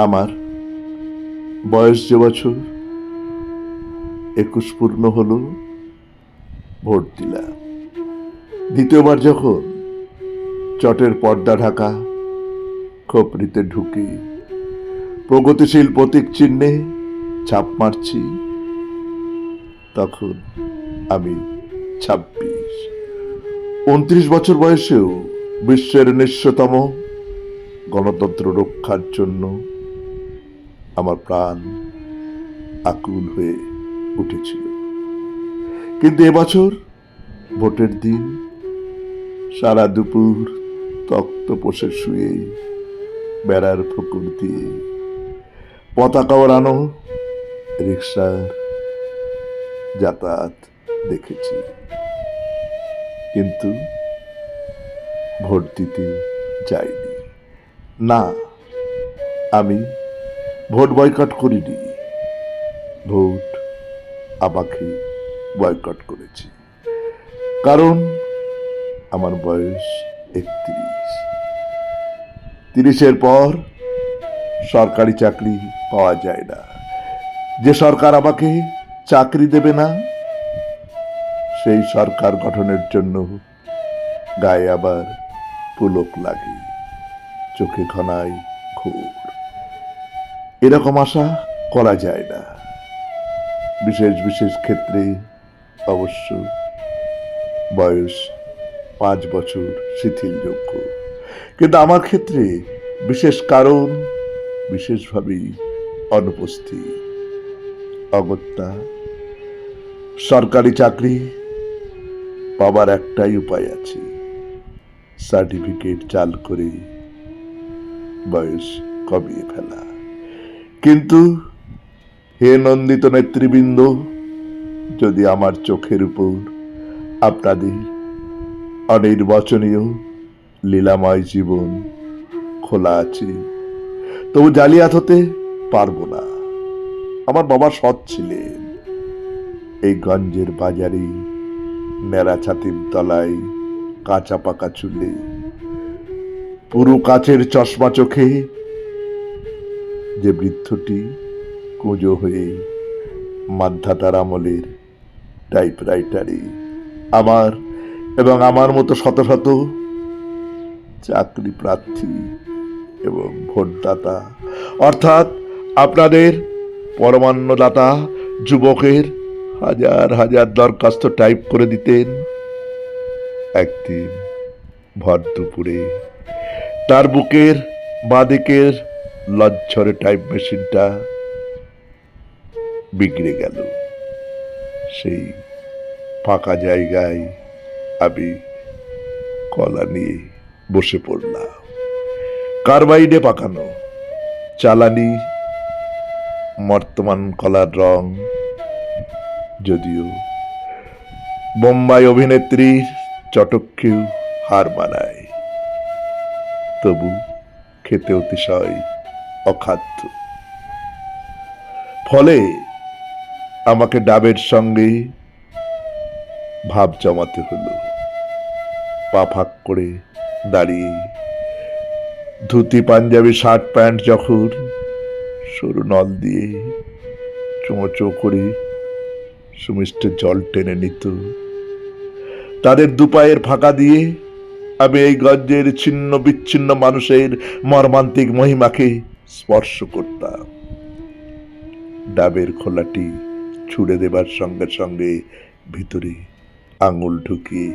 আমার বয়স যে বছর 21 পূর্ণ হলো, ভোট দিলাম। দ্বিতীয়বার যখন চটের পর্দা ঢাকা খোপড়িতে ঢুকে প্রগতিশীল প্রতীক চিহ্নে ছাপ মারছি, তখন আমি 26। 29 বছর বয়সেও বিশ্বের নিঃস্বতম গণতন্ত্র রক্ষার জন্য আমার প্রাণ আকুল হয়ে উঠেছিল। কিন্তু এবছর ভোটের দিন সারা দুপুর তক্ত পোষে শুয়ে বেড়ার পুকুর দিয়ে পতাকা ওড়ানো রিক্সার যাতায়াত দেখেছি, কিন্তু ভোট দিতে যাইনি। না, আমি ভোট বয়কট করিনি, ভোট আমাকে বয়কট করেছি। কারণ আমার বয়স 31। 30-এর পর সরকারি চাকরি পাওয়া যায় না। যে সরকার আমাকে চাকরি দেবে না, সেই সরকার গঠনের জন্য গায়ে আবার পুলক লাগে, চোখে ঘনায় ঘোর। এরকম আশা করা যায় না। বিশেষ বিশেষ ক্ষেত্রে অবশ্য বয়স 5 বছর শিথিলযোগ্য, কিন্তু আমার ক্ষেত্রে বিশেষ কারণ বিশেষভাবেই অনুপস্থিত। অগত্যা সরকারি চাকরি পাবার একটাই উপায় আছে, সার্টিফিকেট চাল করে বয়স কমিয়ে ফেলা। কিন্তু হে নন্দিত নেতৃবৃন্দ, যদি আমার চোখের উপর আপনাদের অনির্বাচনীয় লীলাময় জীবন খোলা আছে, তবু জালিয়াত হতে পারবো না। আমার বাবা সৎ ছিলেন। এই গঞ্জের বাজারে ন্যাড়া ছাতির তলায় কাঁচা পাকা চুলে পুরো কাচের চশমা চোখে যে বৃদ্ধটি কুঁজো হয়ে মাধ্যাতার আমলের টাইপরাইটারে আমার এবং আমার মতো শত শত চাকরি প্রার্থী এবং ভোটদাতা, অর্থাৎ আপনাদের পরমান্নদাতা যুবকের হাজার হাজার দরখাস্ত টাইপ করে দিতেন। একদিন ভর দুপুরে তার বুকের বাঁদিকের লজ্জরে টাইপ মেশিনটা বিগড়ে গেল। সেই ফাঁকা জায়গায় আমি কলা নিয়ে বসে পড়লাম। কার্বাইডে পাকানো চালানি বর্তমান কলার রং, যদিও বোম্বাই অভিনেত্রীর চটককেও হার মানায়, তবু খেতে অতিশয় অখাদ্য। ফলে আমাকে ডাবের সঙ্গে ভাব জমাতে হলো। পা ফাঁক করে দাঁড়িয়ে ধুতি পাঞ্জাবি শার্ট প্যান্ট যখন সরু নল দিয়ে চোঁচো করে সুমিষ্টে জল টেনে নিত, তাদের দুপায়ের ফাঁকা দিয়ে আমি এই গঞ্জের ছিন্ন বিচ্ছিন্ন মানুষের মর্মান্তিক মহিমাকে স্পর্শ করতাম। ডাবের খোলাটি ছুড়ে দেবার সঙ্গে সঙ্গে ভিতরে আঙুল ঢুকিয়ে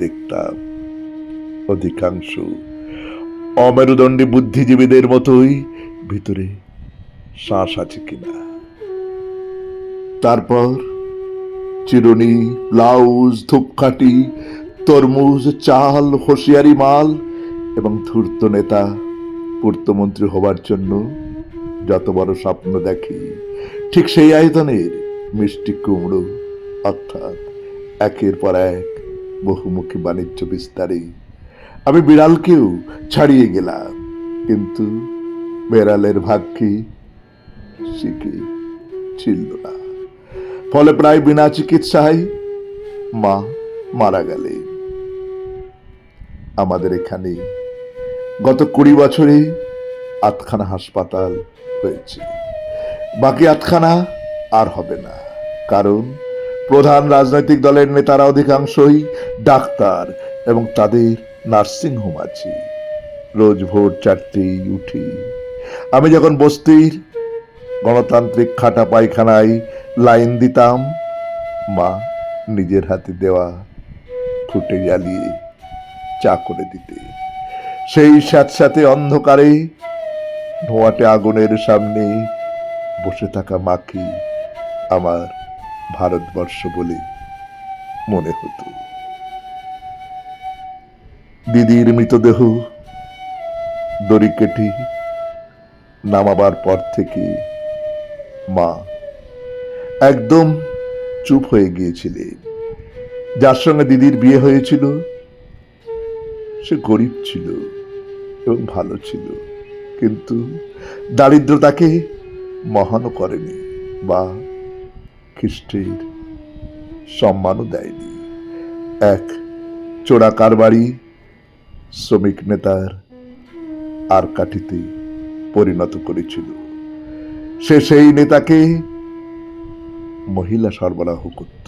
দেখতাম অধিকাংশ অমেরুদণ্ডী বুদ্ধিজীবীদের মতোই ভিতরে শ্বাস আছে কিনা। তারপর চিরুনি, ব্লাউজ, ধূপকাঠি, তরমুজ, চাল, হুঁশিয়ারি মাল এবং ধূর্ত নেতা পূর্তমন্ত্রী হবার জন্য যত বড় স্বপ্ন দেখি, ঠিক সেই আয়তনের মিষ্টি কুমড়ো, অর্থাৎ একের পর এক বহুমুখী বাণিজ্য বিস্তারে আমি বিড়ালকেও ছাড়িয়ে গেলাম। কিন্তু বেড়ালের ভাগ্যে শিখে ছিল না। ফলে প্রায় বিনা চিকিৎসায় মা মারা গেলেন। আমাদের এখানে গত 20 বছরে আধখানা হাসপাতাল হয়েছে, বাকি আধখানা আর হবে না। কারণ প্রধান রাজনৈতিক দলের নেতারা অধিকাংশই ডাক্তার এবং তাদের নার্সিং হোম আছে। রোজ ভোর 4টেই উঠি। আমি যখন বস্তির গণতান্ত্রিক খাটা পায়খানায় লাইন দিতাম, মা নিজের হাতে দেওয়া ফুটে জ্বালিয়ে চা করে দিতে। সেই স্যাঁতস্যাঁতে অন্ধকারে ধোঁয়াটে আগুনের সামনে বসে থাকা মাকে আমার ভারতবর্ষ বলে মনে হতো। দিদির মৃতদেহ দড়ি কেটে নামাবার পর থেকে মা একদম চুপ হয়ে গিয়েছিলেন। যার সঙ্গে দিদির বিয়ে হয়েছিল সে গরিব ছিল এবং ভালো ছিল, কিন্তু দারিদ্রতাকে মহানও করেনি বা খ্রিস্টের সম্মানও দেয়নি। এক চোরা কারবারি শ্রমিক নেতার আর কাঠিতে পরিণত করেছিল। সে সেই নেতাকে মহিলা সরবরাহ করত।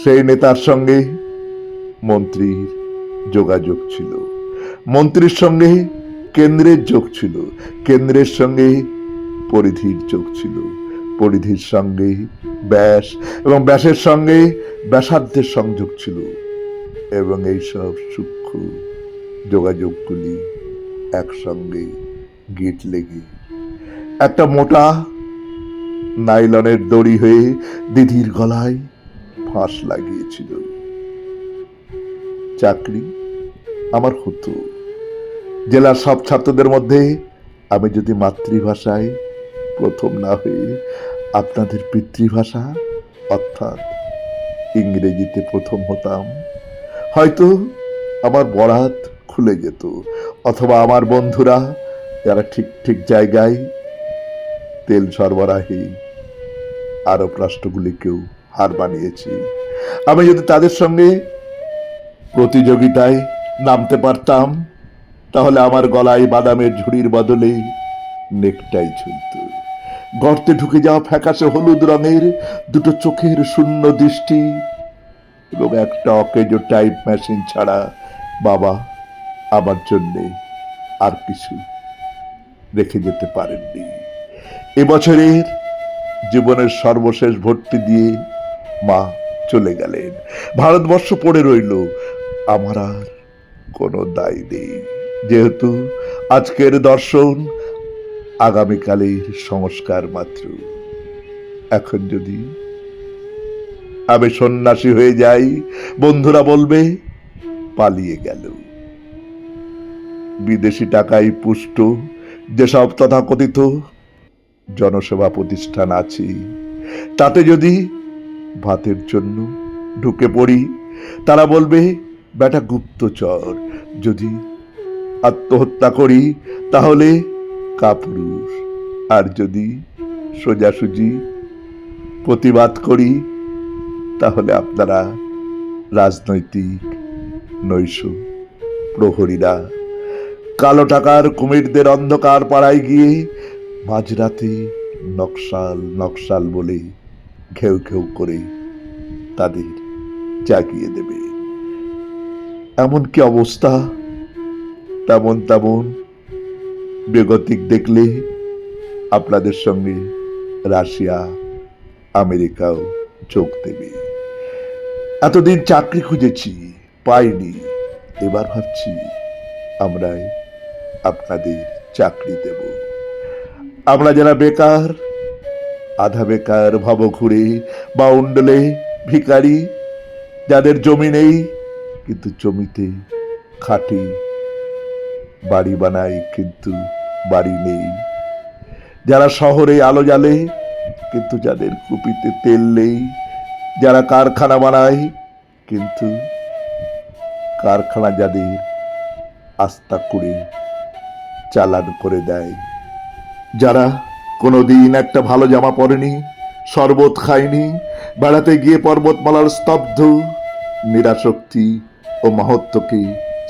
সেই নেতার সঙ্গে মন্ত্রীর যোগাযোগ ছিল, মন্ত্রীর সঙ্গে কেন্দ্রের যোগ ছিল, কেন্দ্রের সঙ্গে পরিধির যোগ ছিল, পরিধির সঙ্গে ব্যাস এবং ব্যাসের সঙ্গে ব্যাসার্ধের সংযোগ ছিল। এবং এইসব সূক্ষ্ম যোগাযোগগুলি একসঙ্গে গিট লেগে একটা মোটা নাইলনের দড়ি হয়ে দিদির গলায় ফাঁস লাগিয়েছিল। চাকরি আমার হতো। জেলার সব ছাত্রদের মধ্যে আমি যদি মাতৃভাষায় প্রথম না হয়ে আপনাদের পিতৃভাষা অর্থাৎ ইংরেজিতে প্রথম হতাম, হয়তো আমার বরাত খুলে যেত, অথবা আমার বন্ধুরা যারা ঠিক ঠিক জায়গায় তেল সরবরাহে আরব রাষ্ট্রগুলিকেও হার বানিয়েছি, আমি যদি তাদের সঙ্গে প্রতিযোগিতায় নামতে পারতাম, তাহলে আমার গলায় বাদামের ঝুড়ির বদলে নেকটাই ঝুলত। গর্তে ঢুকে যাওয়া ফ্যাকাশে হলুদ রঙের দুটো চোখের শূন্য দৃষ্টি এবং একটা অকেজো টাইপ মেশিন ছাড়া বাবা আমার জন্যে আর কিছু রেখে যেতে পারেননি। এবছরের জীবনের সর্বশেষ ভর্তি দিয়ে মা চলে গেলেন। ভারতবর্ষ পড়ে রইল। আমার আর কোনো দায় নেই, যেহেতু আজকের দর্শন আগামীকালের সংস্কার মাত্র। এখন যদি আমি সন্ন্যাসী হয়ে যাই, বন্ধুরা বলবে পালিয়ে গেল। বিদেশি টাকায় পুষ্ট যেসব তথাকথিত জনসেবা প্রতিষ্ঠান আছে, তাতে যদি ভাতের জন্য ঢুকে পড়ি, তারা বলবে বেটা গুপ্তচর। যদি আত্মহত্যা করি তাহলে কাপুরুষ। আর যদি সোজাসুজি প্রতিবাদ করি তাহলে আপনারা রাজনৈতিক নৈশ প্রহরীরা কালো টাকার কুমিরদের অন্ধকার পাড়ায় গিয়ে মাঝরাতে নকশাল নকশাল বলে ঘেউ ঘেউ করে তাদের জাগিয়ে দেবে। এমন কি অবস্থা, তেমন তেমন বেগতিক দেখলে আপনাদের সঙ্গে রাশিয়া আমেরিকাও যোগ দেবে। এতদিন চাকরি খুঁজেছি, পাইনি, এবার ভাবছি আমরাই আপনাদের চাকরি দেব। আমরা যারা বেকার, আধা বেকার, ভবঘুরে, বাউন্ডলে ভিখারি, যাদের জমি নেই কিন্তু জমিতে খাটি, বাড়ি বানাই কিন্তু বাড়ি নেই, যারা শহরে আলো জ্বালে কিন্তু যাদের কুপিতে তেল নেই, যারা কারখানা বানায় কিন্তু কারখানা যাদের আস্থা করে চালান করে দেয়, যারা কোনোদিন একটা ভালো জামা পরেনি, শরবত খায়নি, বেড়াতে গিয়ে পর্বতমালার স্তব্ধ নিরাশক্তি ও মহত্বকে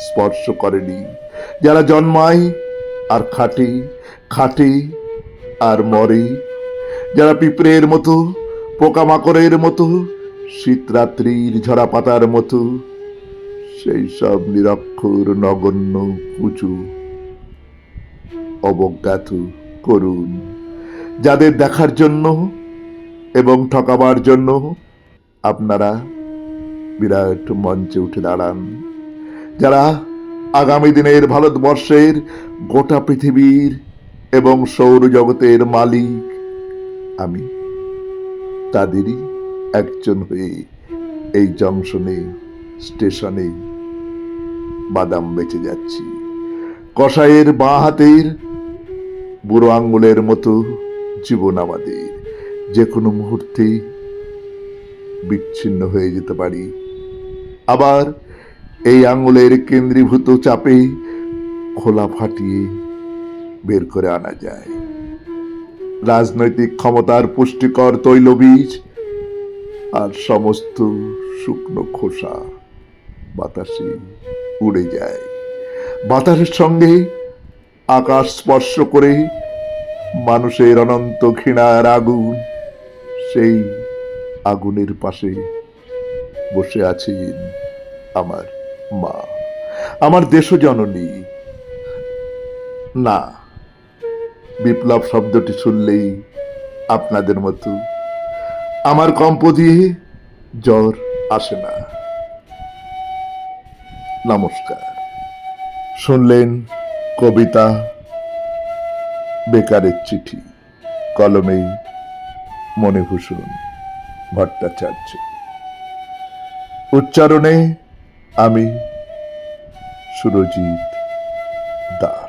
স্পর্শ করেনি, যারা জন্মায় আর খাটে খাটে আর মরে, যারা পিঁপড়ের মতো, পোকামাকড়ের মতো, শীতরাত্রির ঝরা পাতার মতো, সেই সব নিরক্ষর নগণ্য উঁচু অবজ্ঞাত করুন, যাদের দেখার জন্য এবং ঠকাবার জন্য আপনারা বিরাট মঞ্চে উঠে দাঁড়ান, যারা আগামী দিনের ভারতবর্ষের গোটা পৃথিবীর এবং সৌরজগতের মালিক, আমি তাদেরই একজন হয়ে এই জংশনে স্টেশনে বাদাম বেচে যাচ্ছি। কসাইয়ের বাঁ হাতের বুড়ো আঙ্গুলের মতো জীবন আমাদের যে কোনো মুহূর্তে বিচ্ছিন্ন হয়ে যেতে পারি, আবার এই আঙ্গুলের কেন্দ্রীভূত চাপে খোলা ফাটিয়ে বের করে আনা যায়। রাজনৈতিক ক্ষমতার পুষ্টিকর তৈলবীজ আর সমস্ত শুকনো খোসা বাতাসে উড়ে যায়। বাতাসের সঙ্গে আকাশ স্পর্শ করে মানুষের অনন্ত ঘৃণার আগুন, সেই আগুনের পাশে বসে আছেন আমার মা, আমার দেশজননী। না, বিপ্লব শব্দটি শুনলেই আপনাদের মতো আমার কম্প দিয়ে জ্বর আসে না। নমস্কার। শুনলেন কবিতা বেকারের চিঠি, কলমে মণিভূষণ ভট্টাচার্য, উচ্চারণে আমি সুরজিৎ দাস।